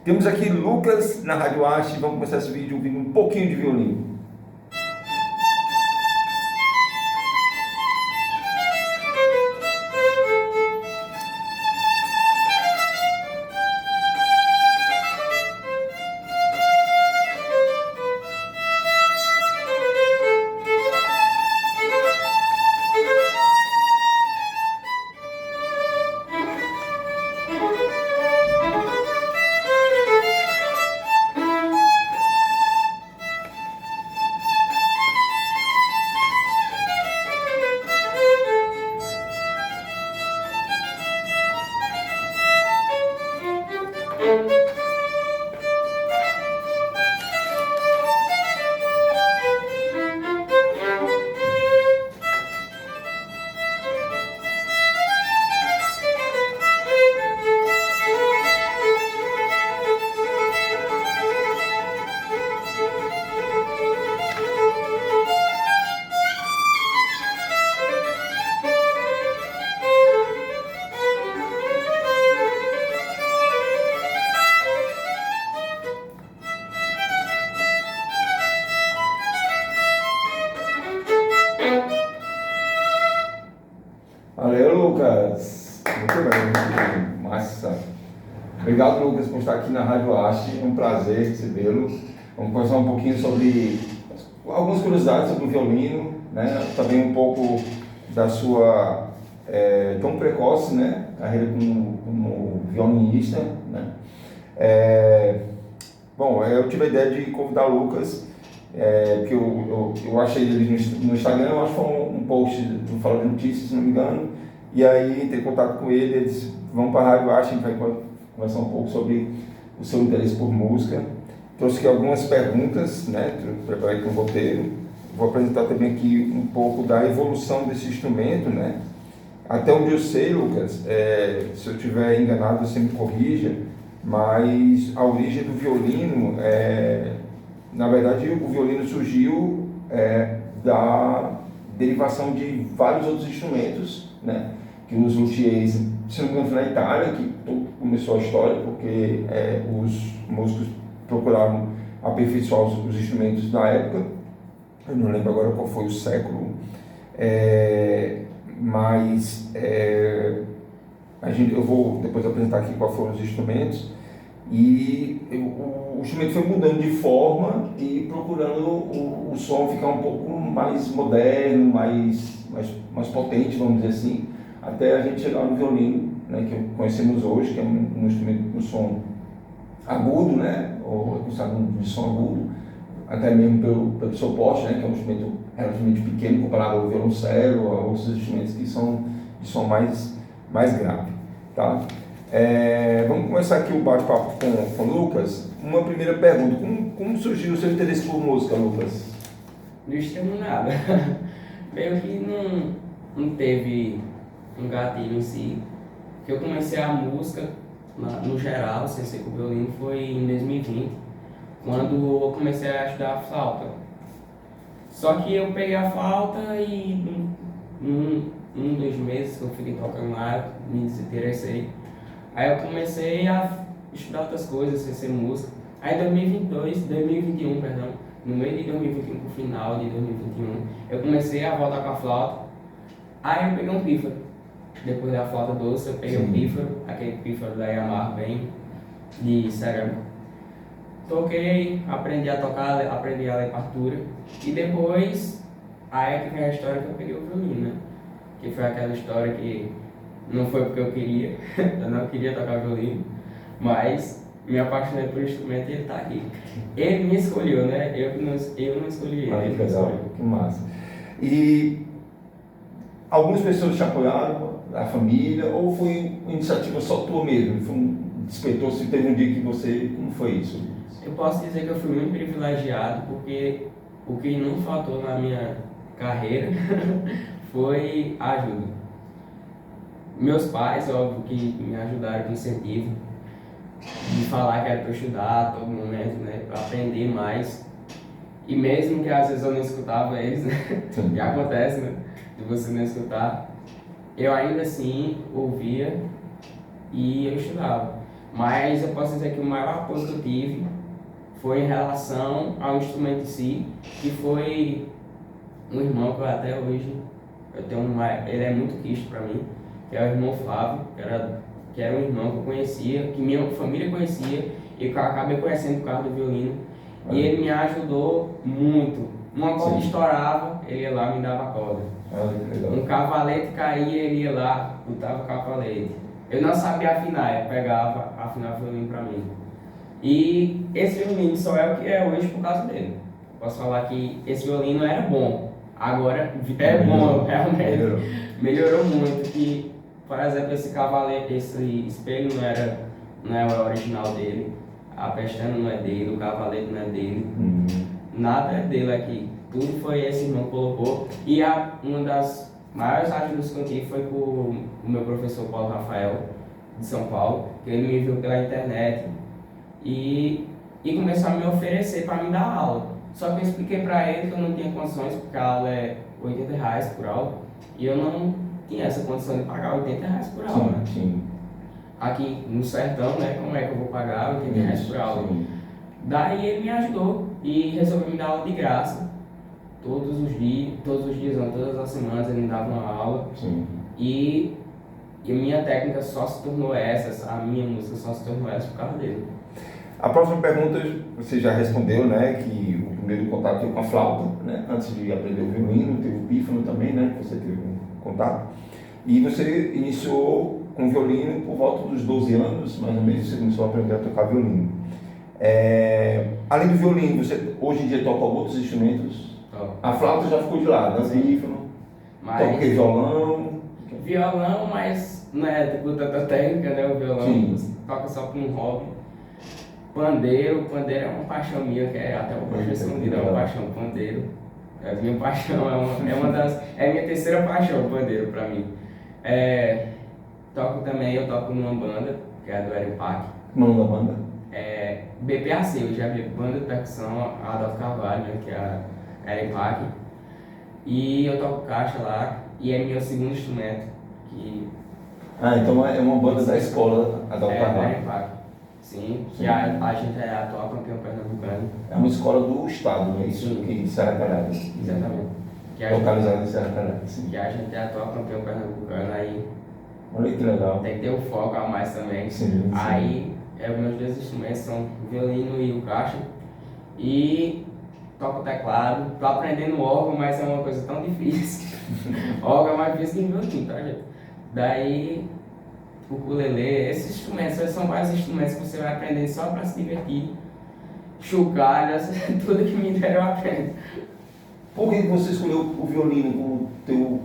Temos aqui Lucas na Rádio Arte. Vamos começar esse vídeo ouvindo um pouquinho de violino. Valeu, Lucas! Muito bem, massa! Obrigado, Lucas, por estar aqui na Rádio Arte. É um prazer recebê-lo. Vamos conversar um pouquinho sobre algumas curiosidades sobre o violino, né? Também um pouco da sua tão precoce, né? Carreira como violinista, né? Bom, eu tive a ideia de convidar o Lucas, porque eu achei ele no Instagram, eu acho que foi um post do Fala de Notícias, se não me engano, e aí entrei em contato com ele, ele disse, vamos para a Rádio Arte, a gente vai conversar um pouco sobre o seu interesse por música. Trouxe aqui algumas perguntas, né, preparei aqui um roteiro, vou apresentar também aqui um pouco da evolução desse instrumento, né. Até onde eu sei, Lucas, se eu estiver enganado você me corrija, mas a origem do violino, na verdade o violino surgiu da derivação de vários outros instrumentos, né, que os luthiers, se não me engano, foi na Itália que começou a história, porque os músicos procuraram aperfeiçoar os instrumentos da época. Eu não lembro agora qual foi o século, mas eu vou depois apresentar aqui quais foram os instrumentos, e o instrumento foi mudando de forma e procurando o som ficar um pouco mais moderno, mais potente, vamos dizer assim, até a gente chegar no violino, né, que conhecemos hoje, que é um instrumento com som agudo, né, ou considerado de som agudo, até mesmo pelo seu porte, né, que é um instrumento relativamente pequeno comparado ao violoncelo, a outros instrumentos que são de som mais grave, tá? Vamos começar aqui o bate-papo com o Lucas. Uma primeira pergunta, como surgiu o seu interesse por música, Lucas? Não extremo nada. Meio que não teve um gatilho em si. Que eu comecei a música, no geral, sem ser com o violino, foi em 2020, quando eu comecei a estudar flauta. Só que eu peguei a flauta e um, 2 meses que eu fiquei tocando lá, me interessei. Aí eu comecei a estudar outras coisas, sem ser música. Aí em 2021, perdão, no meio de 2021, pro final de 2021, eu comecei a voltar com a flauta. Aí eu peguei um pífaro. Depois da flauta doce, eu peguei um pífaro, aquele pífaro da Yamaha bem de cerâmica. Toquei, aprendi a tocar, aprendi a ler partitura. E depois, aí é que vem a história que eu peguei o violino, né? Que foi aquela história que não foi porque eu queria, eu não queria tocar violino, mas me apaixonei por instrumento e ele tá aqui. Ele me escolheu, né? Eu não escolhi ele. Que legal, que massa. E algumas pessoas te apoiaram, a família, ou foi uma iniciativa só tua mesmo? Despertou-se, teve um dia que você... Como foi isso? Eu posso dizer que eu fui muito privilegiado, porque o que não faltou na minha carreira foi ajuda. Meus pais, óbvio, que me ajudaram com incentivo, de falar que era para eu estudar a todo momento, né, para aprender mais. E mesmo que às vezes eu não escutava eles, né, que acontece, né, de você não escutar, eu ainda assim ouvia e eu estudava. Mas eu posso dizer que o maior apoio que eu tive foi em relação ao instrumento em si, que foi um irmão que eu até hoje, ele é muito quisto para mim, que é o irmão Flávio, que era um irmão que eu conhecia, que minha família conhecia, e que eu acabei conhecendo por causa do violino. E ele me ajudou muito. Uma corda estourava, ele ia lá e me dava a corda. Um cavalete caía, ele ia lá, botava o cavalete. Eu não sabia afinar, ele pegava, afinava o violino para mim. E esse violino só é o que é hoje por causa dele. Posso falar que esse violino era bom, agora é bom, realmente. Melhorou muito. Que, por exemplo, esse cavalete, esse espelho não é o original dele, a pestana não é dele, o cavalete não é dele, nada é dele aqui. Tudo foi esse irmão que colocou. E uma das maiores ajudas que eu tive foi com o meu professor Paulo Rafael, de São Paulo, que ele me viu pela internet e começou a me oferecer para me dar aula. Só que eu expliquei para ele que eu não tinha condições, porque a aula é R$ 80 por aula, e eu não tinha essa condição de pagar R$ 80 por aula. Né? Sim. Aqui no sertão, né, como é que eu vou pagar R$ 80 por aula? Sim. Daí ele me ajudou e resolveu me dar aula de graça. Todos os dias, não, todas as semanas ele me dava uma aula. Sim. E a minha técnica só se tornou essa, a minha música só se tornou essa por causa dele. A próxima pergunta você já respondeu, né, que o primeiro contato foi com a flauta, né, antes de aprender o violino, teve o pífano também, né, que você teve um contato. E você iniciou com violino por volta dos 12 anos, mais ou menos, você começou a aprender a tocar violino. Além do violino, você hoje em dia toca outros instrumentos? A flauta já ficou de lado, né? Pífano, toca violão? Violão, mas não é tipo tanta técnica, né? O violão toca só com um hobby. Pandeiro é uma paixão minha, que é até o professor me dá uma paixão, pandeiro. É minha paixão, é a minha terceira paixão, pandeiro pra mim. Eu toco numa banda, que é a do Eripac. O nome da banda? BPAC, eu já vi Banda de Percussão Adolfo Carvalho, né, que é a Eripac. E eu toco caixa lá, e é meu segundo instrumento. Então é uma banda da escola Adolfo Carvalho? É, Eripac. Sim, que a gente é atual campeão pernambucano. É uma escola do estado, não é isso? Sim. Em Serra Talhada. Exatamente. Localizada em Serra Talhada, sim. Que a gente é atual campeão pernambucano, aí olha que legal. tem que ter o foco a mais também. Sim. Aí, meus dois instrumentos são o violino e o caixa. E toco teclado, tô aprendendo órgão, mas é uma coisa tão difícil. Órgão é mais difícil que violino, tá, gente? Daí, o ukulele, esses instrumentos, são vários instrumentos que você vai aprendendo só para se divertir. Chocalhas, tudo que me der eu aprendo. Por que você escolheu o violino como teu...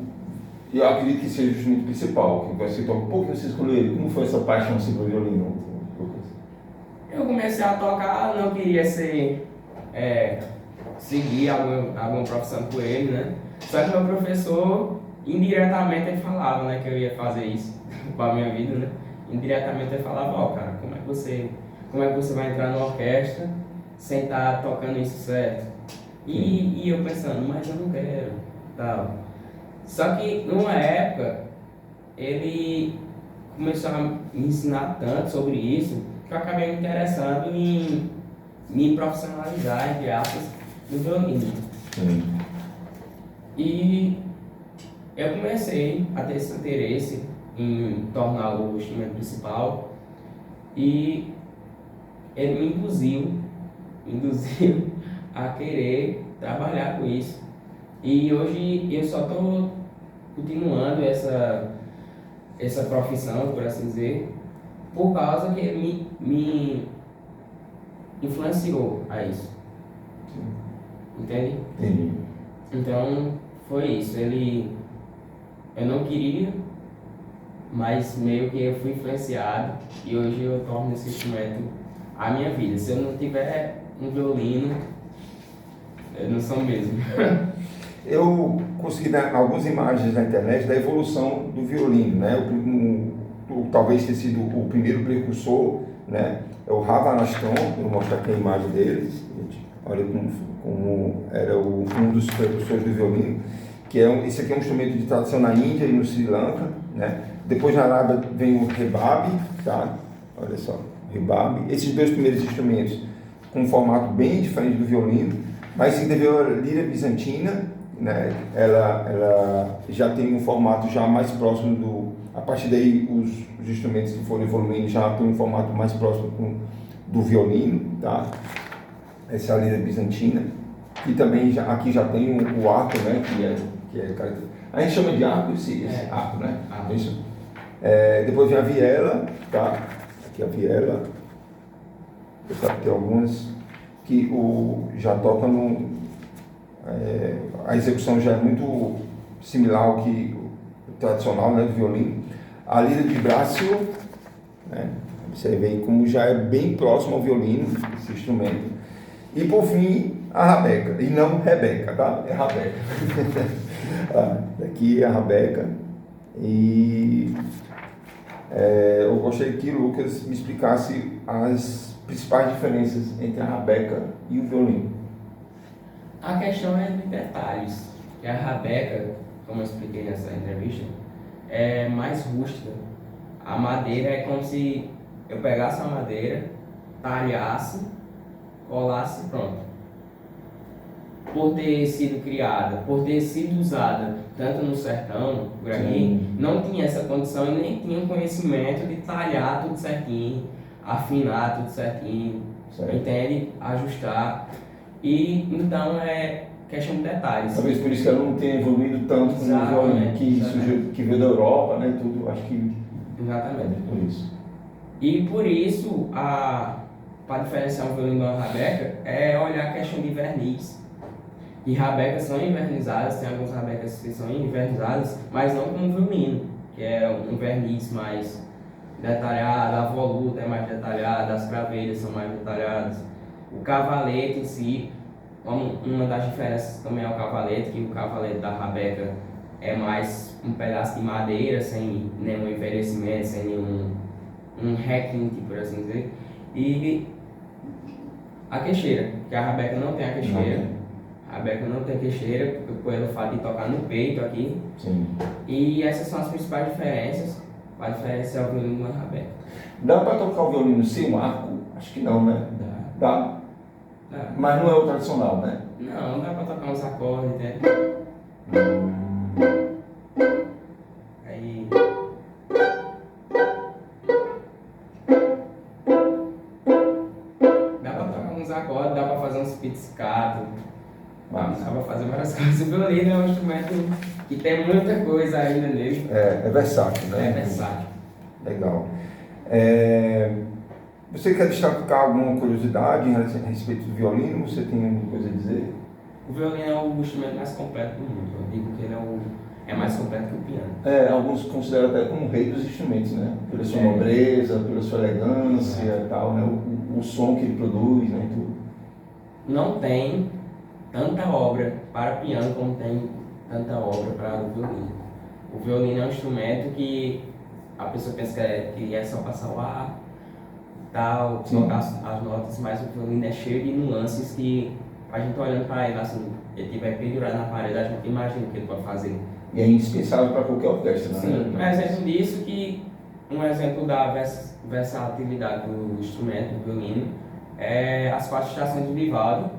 Eu acredito que seja o instrumento principal que você toca. Por que você escolheu ele? Como foi essa paixão pelo violino, Lucas? Eu comecei a tocar, não queria seguir alguma profissão com ele, né? Só que meu professor, indiretamente, ele falava, né, que eu ia fazer isso com a minha vida, né? Indiretamente ele falava, cara, como é que você vai entrar numa orquestra sem estar tocando isso certo? E eu pensando, mas eu não quero, tal. Só que numa época, ele começou a me ensinar tanto sobre isso, que eu acabei me interessando em me profissionalizar, entre aspas, no violino. E eu comecei a ter esse interesse em tornar o instrumento principal, e ele me induziu a querer trabalhar com isso. E hoje eu só estou continuando essa profissão, por assim dizer, por causa que ele me influenciou a isso. Entende? Entendi. Então, foi isso. Eu não queria, mas meio que eu fui influenciado, e hoje eu torno esse instrumento a minha vida. Se eu não tiver um violino, eu não sou mesmo. Eu consegui dar algumas imagens na internet da evolução do violino, né? Talvez tenha sido o primeiro precursor, né? É o Ravanastron, vou mostrar aqui a imagem dele. Olha como era um dos precursores do violino, que esse aqui é um instrumento de tradição na Índia e no Sri Lanka, né? Depois na Arábia vem o rebab, tá? Olha só, rebarb. Esses dois primeiros instrumentos com um formato bem diferente do violino, mas se teve a lira bizantina, né? Ela já tem um formato já mais próximo do... A partir daí, os instrumentos que foram evoluindo já tem um formato mais próximo do violino, tá? Essa é a lira bizantina. E também aqui já tem o arco, né? Que é a gente chama de arco esse arco, né? Isso. Depois vem a viela, tá? Aqui a viela. Eu sabe que tem algumas que já toca no... a execução já é muito similar ao que o tradicional, né, do violino. A lira de Braccio, né? Você vê aí como já é bem próximo ao violino, esse instrumento. E por fim, a rabeca. E não Rebeca, tá? É rabeca. Daqui é a rabeca. E eu gostaria que o Lucas me explicasse as principais diferenças entre a rabeca e o violino. A questão é de detalhes. Que a rabeca, como eu expliquei nessa entrevista, é mais rústica. A madeira é como se eu pegasse a madeira, talhasse, colasse e pronto. Por ter sido criada, por ter sido usada tanto no sertão, por aqui, não tinha essa condição e nem tinha conhecimento de talhar tudo certinho, afinar tudo certinho, entende? Ajustar. E então é questão de detalhes. Talvez por isso que ela não tenha evoluído tanto como o violino, que surgiu, que veio da Europa, né? Tudo, acho que. Exatamente. Por isso. E por isso, para diferenciar um violino de uma rabeca, é olhar a questão de verniz. E rabecas são invernizadas, tem algumas rabecas que são invernizadas, mas não como o violino, que é um verniz mais detalhado, a voluta é mais detalhada, as cravelhas são mais detalhadas. O cavalete em si, uma das diferenças também é o cavalete, que o cavalete da rabeca é mais um pedaço de madeira, sem nenhum envelhecimento, sem nenhum requinte, por assim dizer. E a queixeira, que a rabeca não tem a queixeira. A rabeca não tem queixeira, pelo fato de tocar no peito aqui. Sim. E essas são as principais diferenças para diferenciar o violino de uma rabeca. Dá para tocar o violino sem um arco? Acho que não, né? Dá. Mas não é o tradicional, né? Não dá para tocar uns acordes, né? Aí... Dá para tocar uns acordes, dá para fazer uns pizzicato. Dá para fazer várias coisas. O violino é um instrumento que tem muita coisa ainda nele. É versátil, né? É versátil. Legal. Você quer destacar alguma curiosidade a respeito do violino? Você tem alguma coisa a dizer? O violino é o instrumento mais completo do mundo. Eu digo que ele é mais completo que o piano. Alguns consideram até como o rei dos instrumentos, né? Pela sua nobreza, pela sua elegância e tal, né? O som que ele produz, né? Tudo. Não tem tanta obra para piano como tem tanta obra para o violino. O violino é um instrumento que a pessoa pensa que é só passar o ar, tal, tocar as notas, mas o violino é cheio de nuances que a gente olhando para ele assim, ele tiver pendurado na parede, a gente imagina o que ele pode fazer. E é indispensável para qualquer orquestra, né? Sim, um exemplo disso um exemplo da versatilidade do instrumento, do violino, é as 4 estações de Vivaldi,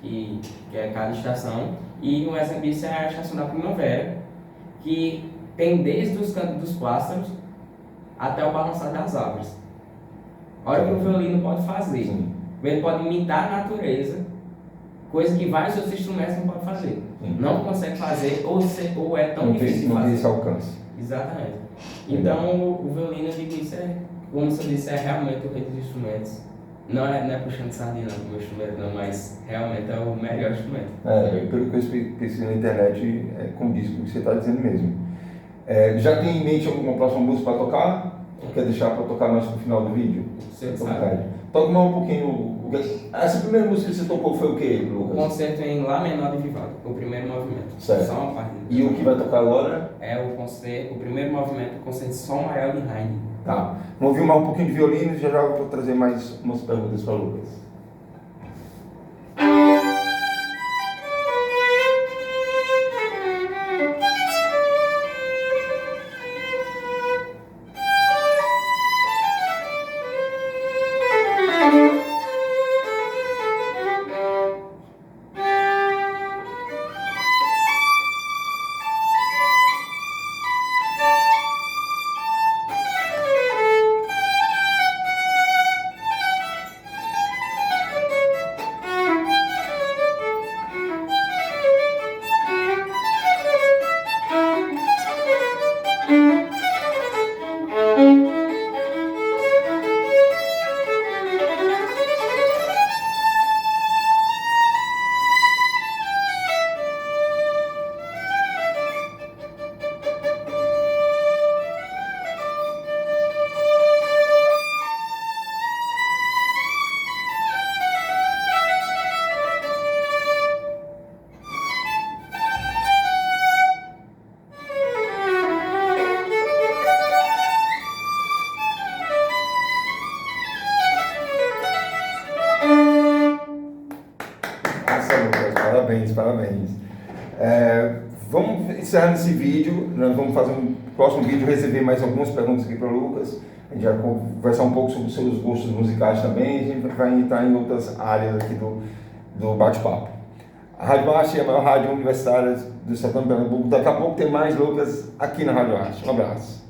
que é cada estação, e um exemplo disso é a estação da primavera, que tem desde os cantos dos pássaros até o balançar das árvores. Olha o que o violino pode fazer. Sim. Ele pode imitar a natureza, coisa que vários outros instrumentos não podem fazer. Sim. Não consegue fazer ou é tão não difícil de fazer. fazer. Esse alcance. Exatamente. Então o violino, eu digo isso, como você disse, é realmente o rei dos instrumentos. Não é puxando sardinha não, do meu instrumento não, mas realmente é o melhor instrumento. Pelo que eu pesquisei na internet, condiz com o que você está dizendo mesmo. Já tem em mente alguma próxima música para tocar? Ou quer deixar para tocar mais no final do vídeo? Você sabe. Toca mais um pouquinho. Essa primeira música que você tocou foi o que, Lucas? O concerto em Lá menor de Vivaldi, o primeiro movimento. Certo. Só uma parte. E o que vai tocar agora? É o primeiro movimento, o concerto Sol Maior de Haydn. Tá. Vamos ouvir mais um pouquinho de violino e já vou trazer mais umas perguntas para o Lucas. Parabéns, parabéns. Vamos encerrar esse vídeo, nós vamos fazer um próximo vídeo, receber mais algumas perguntas aqui para o Lucas. A gente vai conversar um pouco sobre os seus gostos musicais também, a gente vai entrar em outras áreas aqui do bate-papo. A Rádio Arte é a maior rádio universitária do Sertão de Pernambuco. Daqui a pouco tem mais Lucas aqui na Rádio Arte. Um abraço.